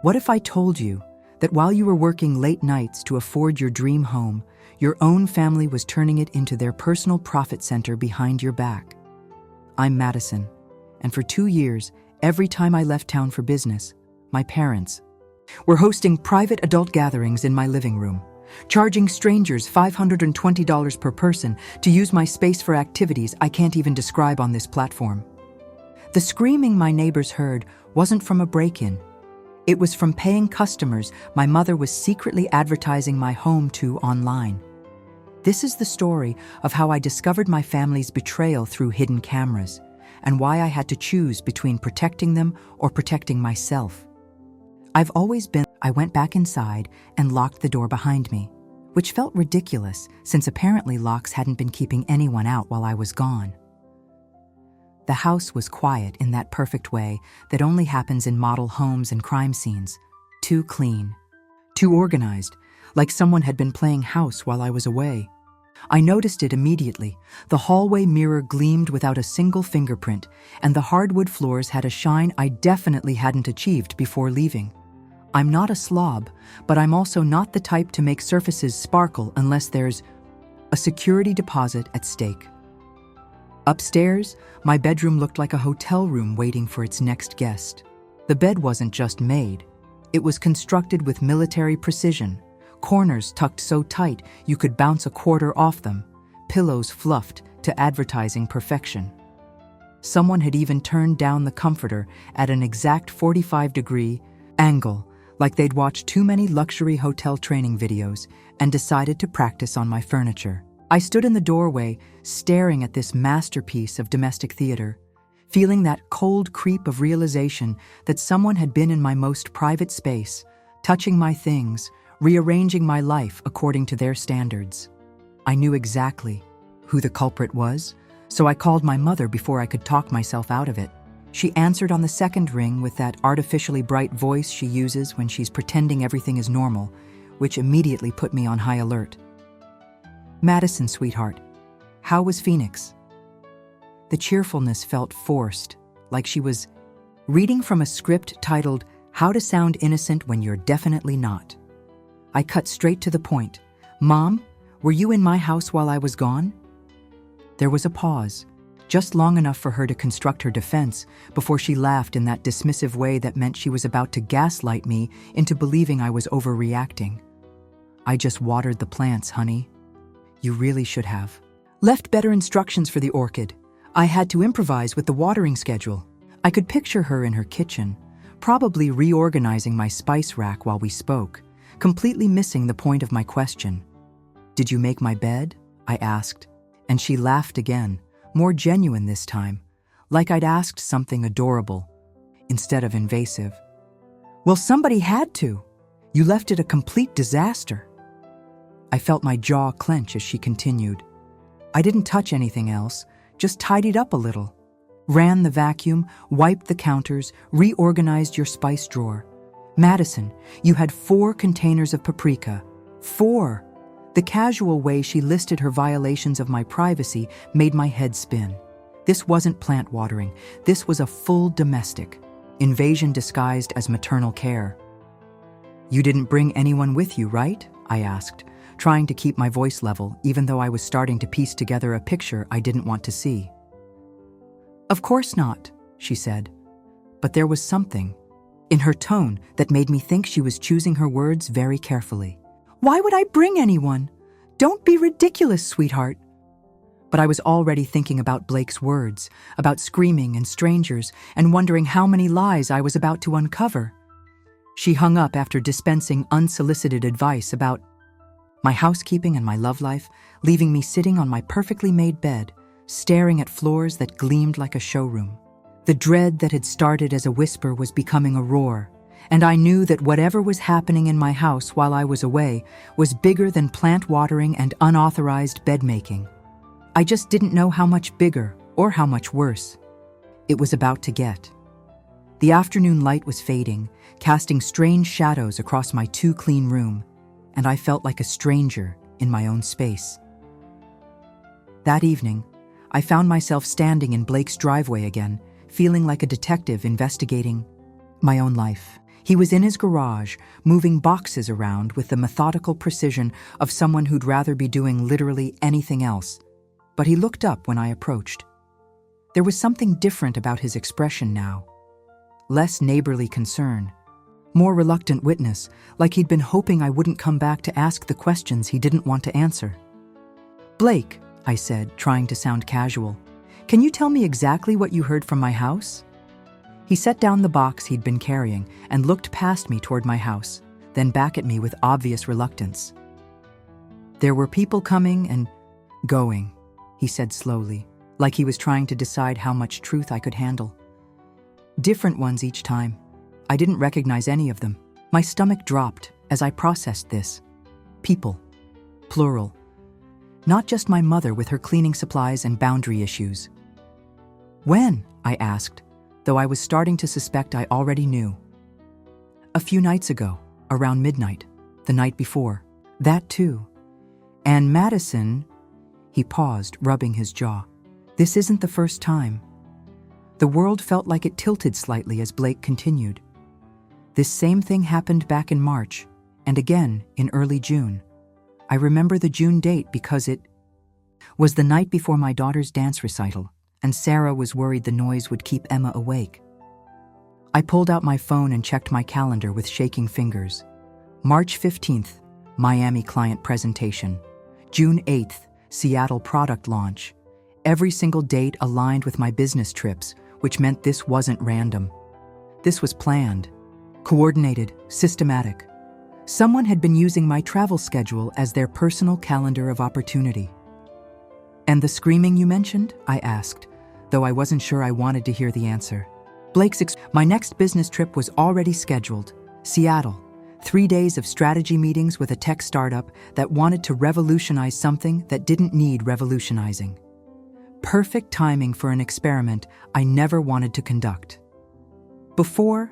What if I told you that while you were working late nights to afford your dream home, your own family was turning it into their personal profit center behind your back? I'm Madison, and for 2 years, every time I left town for business, my parents were hosting private adult gatherings in my living room, charging strangers $520 per person to use my space for activities I can't even describe on this platform. The screaming my neighbors heard wasn't from a break-in. It was from paying customers my mother was secretly advertising my home to online. This is the story of how I discovered my family's betrayal through hidden cameras, and why I had to choose between protecting them or protecting myself. I went back inside and locked the door behind me, which felt ridiculous since apparently locks hadn't been keeping anyone out while I was gone. The house was quiet in that perfect way that only happens in model homes and crime scenes. Too clean, too organized, like someone had been playing house while I was away. I noticed it immediately. The hallway mirror gleamed without a single fingerprint, and the hardwood floors had a shine I definitely hadn't achieved before leaving. I'm not a slob, but I'm also not the type to make surfaces sparkle unless there's a security deposit at stake. Upstairs, my bedroom looked like a hotel room waiting for its next guest. The bed wasn't just made. It was constructed with military precision. Corners tucked so tight you could bounce a quarter off them, pillows fluffed to advertising perfection. Someone had even turned down the comforter at an exact 45-degree angle, like they'd watched too many luxury hotel training videos and decided to practice on my furniture. I stood in the doorway, staring at this masterpiece of domestic theater, feeling that cold creep of realization that someone had been in my most private space, touching my things, rearranging my life according to their standards. I knew exactly who the culprit was, so I called my mother before I could talk myself out of it. She answered on the second ring with that artificially bright voice she uses when she's pretending everything is normal, which immediately put me on high alert. "Madison, sweetheart, how was Phoenix?" The cheerfulness felt forced, like she was reading from a script titled "How to Sound Innocent When You're Definitely Not." I cut straight to the point. "Mom, were you in my house while I was gone?" There was a pause, just long enough for her to construct her defense before she laughed in that dismissive way that meant she was about to gaslight me into believing I was overreacting. "I just watered the plants, honey." "You really should have left better instructions for the orchid." I had to improvise with the watering schedule. I could picture her in her kitchen, probably reorganizing my spice rack while we spoke, completely missing the point of my question. "Did you make my bed?" I asked, and she laughed again, more genuine this time, like I'd asked something adorable instead of invasive. "Well, somebody had to. You left it a complete disaster." I felt my jaw clench as she continued. "I didn't touch anything else, just tidied up a little. Ran the vacuum, wiped the counters, reorganized your spice drawer. Madison, you had 4 containers of paprika. 4. The casual way she listed her violations of my privacy made my head spin. This wasn't plant watering. This was a full domestic invasion disguised as maternal care. "You didn't bring anyone with you, right?" I asked, trying to keep my voice level, even though I was starting to piece together a picture I didn't want to see. "Of course not," she said. But there was something in her tone that made me think she was choosing her words very carefully. "Why would I bring anyone? Don't be ridiculous, sweetheart." But I was already thinking about Blake's words, about screaming and strangers, and wondering how many lies I was about to uncover. She hung up after dispensing unsolicited advice about my housekeeping and my love life, leaving me sitting on my perfectly made bed, staring at floors that gleamed like a showroom. The dread that had started as a whisper was becoming a roar, and I knew that whatever was happening in my house while I was away was bigger than plant watering and unauthorized bed making. I just didn't know how much bigger or how much worse it was about to get. The afternoon light was fading, casting strange shadows across my too clean room, and I felt like a stranger in my own space. That evening, I found myself standing in Blake's driveway again, feeling like a detective investigating my own life. He was in his garage, moving boxes around with the methodical precision of someone who'd rather be doing literally anything else. But he looked up when I approached. There was something different about his expression now. Less neighborly concern, more reluctant witness, like he'd been hoping I wouldn't come back to ask the questions he didn't want to answer. "Blake," I said, trying to sound casual, "can you tell me exactly what you heard from my house?" He set down the box he'd been carrying and looked past me toward my house, then back at me with obvious reluctance. "There were people coming and going," he said slowly, like he was trying to decide how much truth I could handle. "Different ones each time. I didn't recognize any of them." My stomach dropped as I processed this. People. Plural. Not just my mother with her cleaning supplies and boundary issues. "When?" I asked, though I was starting to suspect I already knew. "A few nights ago, around midnight, the night before. That too. And Madison," he paused, rubbing his jaw. "This isn't the first time." The world felt like it tilted slightly as Blake continued. "This same thing happened back in March, and again in early June. I remember the June date because it was the night before my daughter's dance recital, and Sarah was worried the noise would keep Emma awake." I pulled out my phone and checked my calendar with shaking fingers. March 15th, Miami client presentation. June 8th, Seattle product launch. Every single date aligned with my business trips, which meant this wasn't random. This was planned, coordinated, systematic. Someone had been using my travel schedule as their personal calendar of opportunity. "And the screaming you mentioned?" I asked, though I wasn't sure I wanted to hear the answer. My next business trip was already scheduled. Seattle. 3 days of strategy meetings with a tech startup that wanted to revolutionize something that didn't need revolutionizing. Perfect timing for an experiment I never wanted to conduct. Before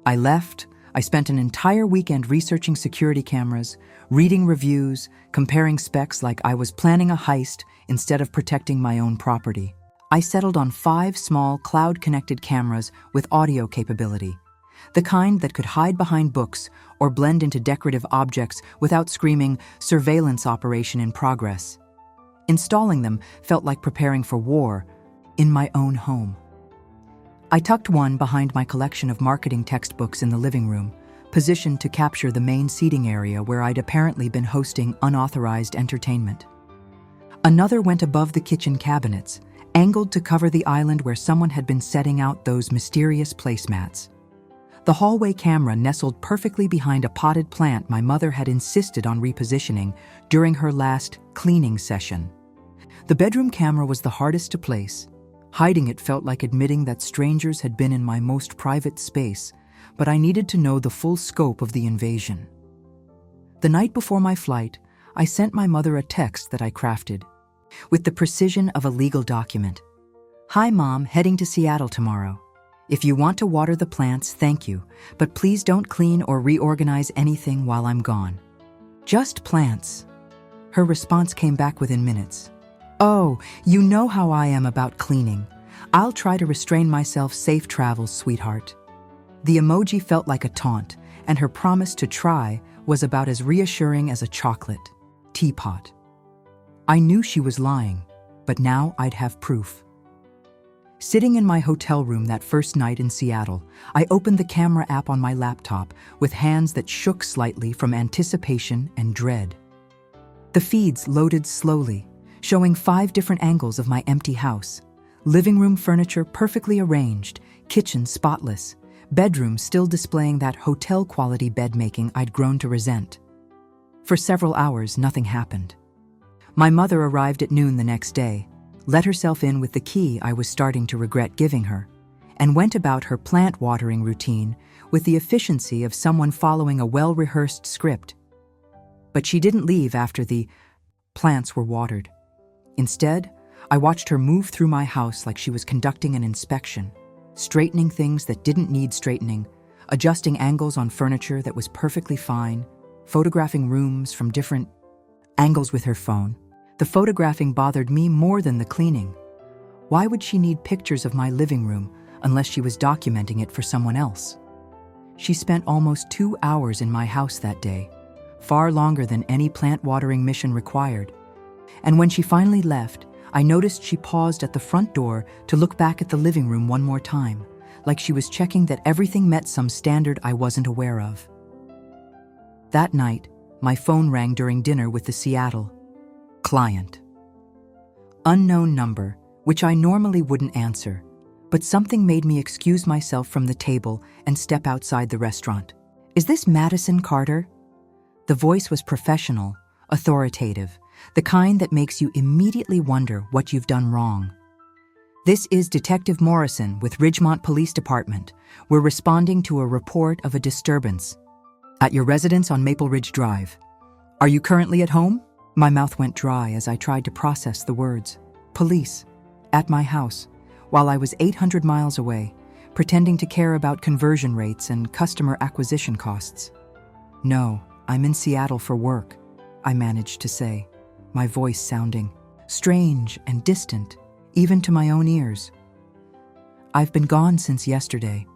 I left, I spent an entire weekend researching security cameras, reading reviews, comparing specs like I was planning a heist instead of protecting my own property. I settled on 5 small cloud-connected cameras with audio capability, the kind that could hide behind books or blend into decorative objects without screaming "surveillance operation in progress." Installing them felt like preparing for war in my own home. I tucked one behind my collection of marketing textbooks in the living room, positioned to capture the main seating area where I'd apparently been hosting unauthorized entertainment. Another went above the kitchen cabinets, angled to cover the island where someone had been setting out those mysterious placemats. The hallway camera nestled perfectly behind a potted plant my mother had insisted on repositioning during her last cleaning session. The bedroom camera was the hardest to place. Hiding it felt like admitting that strangers had been in my most private space, but I needed to know the full scope of the invasion. The night before my flight, I sent my mother a text that I crafted, with the precision of a legal document. "Hi, Mom, heading to Seattle tomorrow. If you want to water the plants, thank you, but please don't clean or reorganize anything while I'm gone. Just plants." Her response came back within minutes. "Oh, you know how I am about cleaning. I'll try to restrain myself. Safe travels, sweetheart." The emoji felt like a taunt, and her promise to try was about as reassuring as a chocolate teapot. I knew she was lying, but now I'd have proof. Sitting in my hotel room that first night in Seattle, I opened the camera app on my laptop with hands that shook slightly from anticipation and dread. The feeds loaded slowly, showing 5 different angles of my empty house. Living room furniture perfectly arranged, kitchen spotless, bedroom still displaying that hotel-quality bed-making I'd grown to resent. For several hours, nothing happened. My mother arrived at noon the next day, let herself in with the key I was starting to regret giving her, and went about her plant watering routine with the efficiency of someone following a well-rehearsed script. But she didn't leave after the plants were watered. Instead, I watched her move through my house like she was conducting an inspection, straightening things that didn't need straightening, adjusting angles on furniture that was perfectly fine, photographing rooms from different angles with her phone. The photographing bothered me more than the cleaning. Why would she need pictures of my living room unless she was documenting it for someone else? She spent almost 2 hours in my house that day, far longer than any plant watering mission required. And when she finally left, I noticed she paused at the front door to look back at the living room one more time, like she was checking that everything met some standard I wasn't aware of. That night, my phone rang during dinner with the Seattle client. Unknown number, which I normally wouldn't answer, but something made me excuse myself from the table and step outside the restaurant. "Is this Madison Carter?" The voice was professional, authoritative, the kind that makes you immediately wonder what you've done wrong. "This is Detective Morrison with Ridgemont Police Department. We're responding to a report of a disturbance at your residence on Maple Ridge Drive. Are you currently at home?" My mouth went dry as I tried to process the words. Police, at my house, while I was 800 miles away, pretending to care about conversion rates and customer acquisition costs. "No, I'm in Seattle for work," I managed to say, my voice sounding strange and distant, even to my own ears. "I've been gone since yesterday."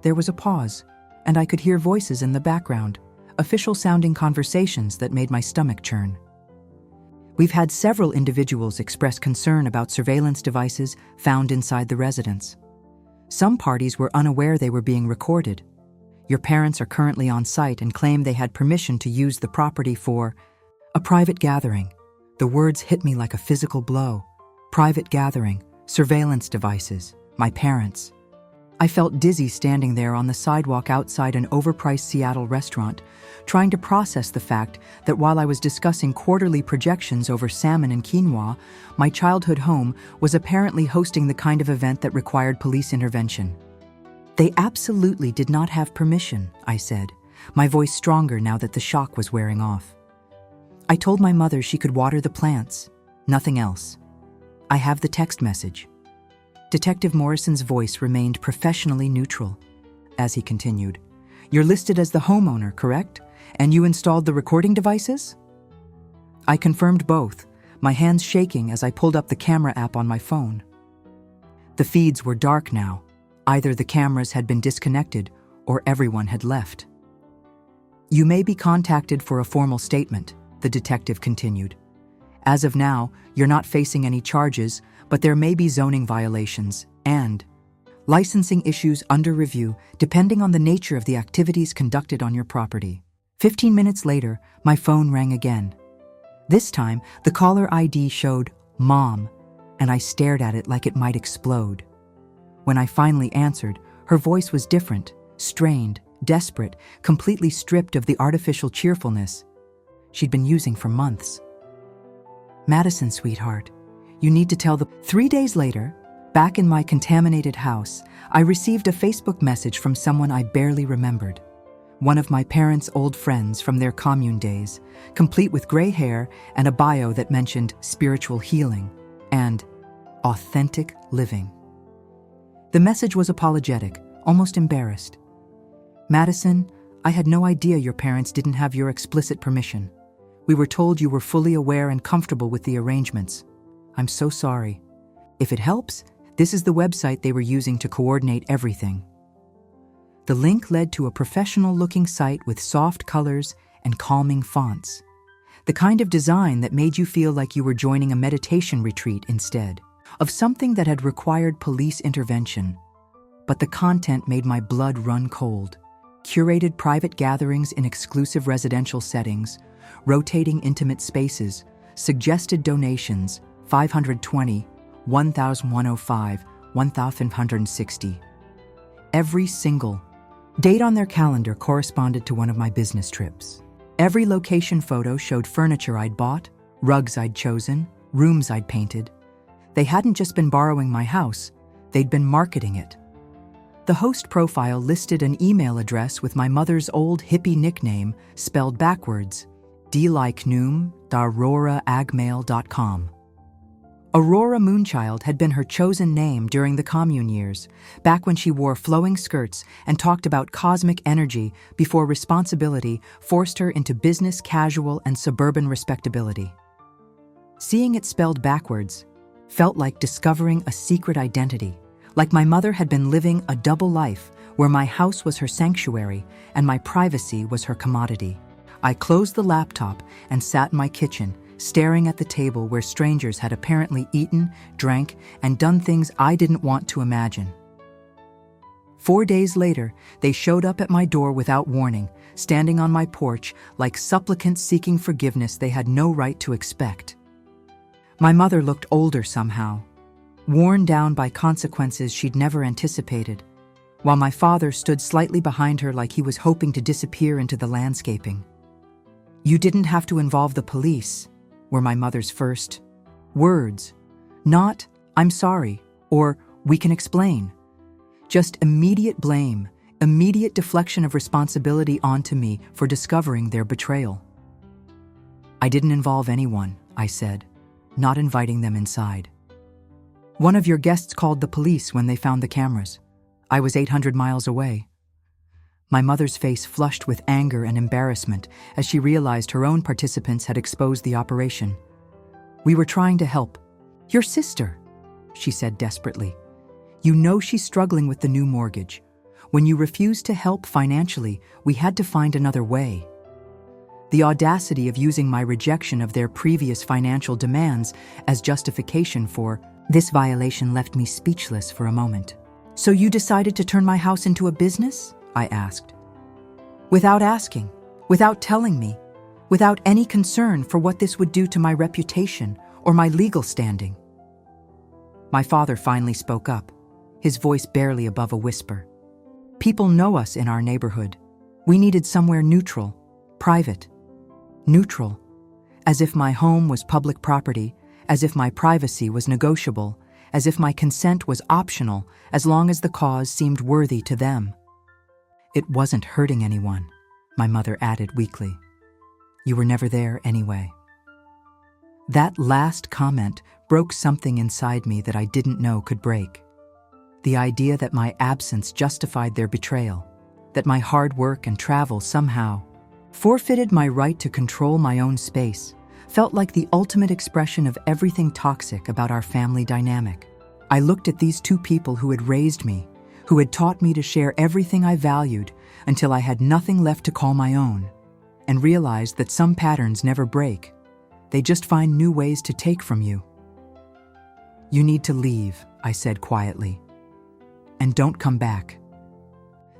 There was a pause, and I could hear voices in the background, official-sounding conversations that made my stomach churn. "We've had several individuals express concern about surveillance devices found inside the residence. Some parties were unaware they were being recorded. Your parents are currently on site and claim they had permission to use the property for a private gathering." The words hit me like a physical blow. Private gathering, surveillance devices, my parents. I felt dizzy standing there on the sidewalk outside an overpriced Seattle restaurant, trying to process the fact that while I was discussing quarterly projections over salmon and quinoa, my childhood home was apparently hosting the kind of event that required police intervention. "They absolutely did not have permission," I said, my voice stronger now that the shock was wearing off. "I told my mother she could water the plants, nothing else. I have the text message." Detective Morrison's voice remained professionally neutral as he continued. "You're listed as the homeowner, correct? And you installed the recording devices?" I confirmed both, my hands shaking as I pulled up the camera app on my phone. The feeds were dark now. Either the cameras had been disconnected or everyone had left. "You may be contacted for a formal statement," the detective continued. "As of now, you're not facing any charges, but there may be zoning violations and licensing issues under review depending on the nature of the activities conducted on your property." 15 minutes later, my phone rang again. This time, the caller ID showed Mom, and I stared at it like it might explode. When I finally answered, her voice was different, strained, desperate, completely stripped of the artificial cheerfulness she'd been using for months. "Madison, sweetheart, you need to tell the..." 3 days later, back in my contaminated house, I received a Facebook message from someone I barely remembered. One of my parents' old friends from their commune days, complete with gray hair and a bio that mentioned spiritual healing and authentic living. The message was apologetic, almost embarrassed. "Madison, I had no idea your parents didn't have your explicit permission. We were told you were fully aware and comfortable with the arrangements. I'm so sorry. If it helps, this is the website they were using to coordinate everything." The link led to a professional-looking site with soft colors and calming fonts. The kind of design that made you feel like you were joining a meditation retreat instead of something that had required police intervention. But the content made my blood run cold. Curated private gatherings in exclusive residential settings, rotating intimate spaces, suggested donations, 520, 1,105, 1,560. Every single date on their calendar corresponded to one of my business trips. Every location photo showed furniture I'd bought, rugs I'd chosen, rooms I'd painted. They hadn't just been borrowing my house, they'd been marketing it. The host profile listed an email address with my mother's old hippie nickname spelled backwards, dlikenoom.auroraagmail.com. Aurora Moonchild had been her chosen name during the commune years, back when she wore flowing skirts and talked about cosmic energy before responsibility forced her into business casual and suburban respectability. Seeing it spelled backwards felt like discovering a secret identity, like my mother had been living a double life where my house was her sanctuary and my privacy was her commodity. I closed the laptop and sat in my kitchen, staring at the table where strangers had apparently eaten, drank, and done things I didn't want to imagine. 4 days later, they showed up at my door without warning, standing on my porch like supplicants seeking forgiveness they had no right to expect. My mother looked older somehow, worn down by consequences she'd never anticipated, while my father stood slightly behind her like he was hoping to disappear into the landscaping. "You didn't have to involve the police," were my mother's first words. Not, "I'm sorry," or "we can explain." Just immediate blame, immediate deflection of responsibility onto me for discovering their betrayal. "I didn't involve anyone," I said, not inviting them inside. "One of your guests called the police when they found the cameras. I was 800 miles away." My mother's face flushed with anger and embarrassment as she realized her own participants had exposed the operation. "We were trying to help. Your sister," she said desperately. "You know she's struggling with the new mortgage. When you refused to help financially, we had to find another way." The audacity of using my rejection of their previous financial demands as justification for this violation left me speechless for a moment. "So you decided to turn my house into a business?" I asked. "Without asking, without telling me, without any concern for what this would do to my reputation or my legal standing." My father finally spoke up, his voice barely above a whisper. "People know us in our neighborhood. We needed somewhere neutral, private. Neutral, as if my home was public property, as if my privacy was negotiable, as if my consent was optional as long as the cause seemed worthy to them." "It wasn't hurting anyone," my mother added weakly. "You were never there anyway." That last comment broke something inside me that I didn't know could break. The idea that my absence justified their betrayal, that my hard work and travel somehow forfeited my right to control my own space, felt like the ultimate expression of everything toxic about our family dynamic. I looked at these two people who had raised me, who had taught me to share everything I valued until I had nothing left to call my own, and realized that some patterns never break. They just find new ways to take from you. "You need to leave," I said quietly. "And don't come back."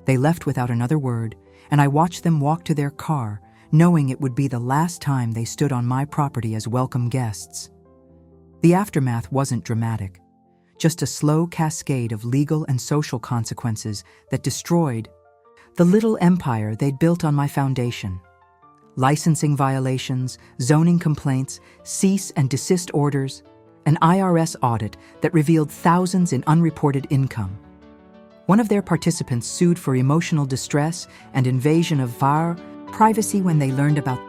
They left without another word, and I watched them walk to their car, knowing it would be the last time they stood on my property as welcome guests. The aftermath wasn't dramatic, just a slow cascade of legal and social consequences that destroyed the little empire they'd built on my foundation. Licensing violations, zoning complaints, cease and desist orders, an IRS audit that revealed thousands in unreported income. One of their participants sued for emotional distress and invasion of privacy when they learned about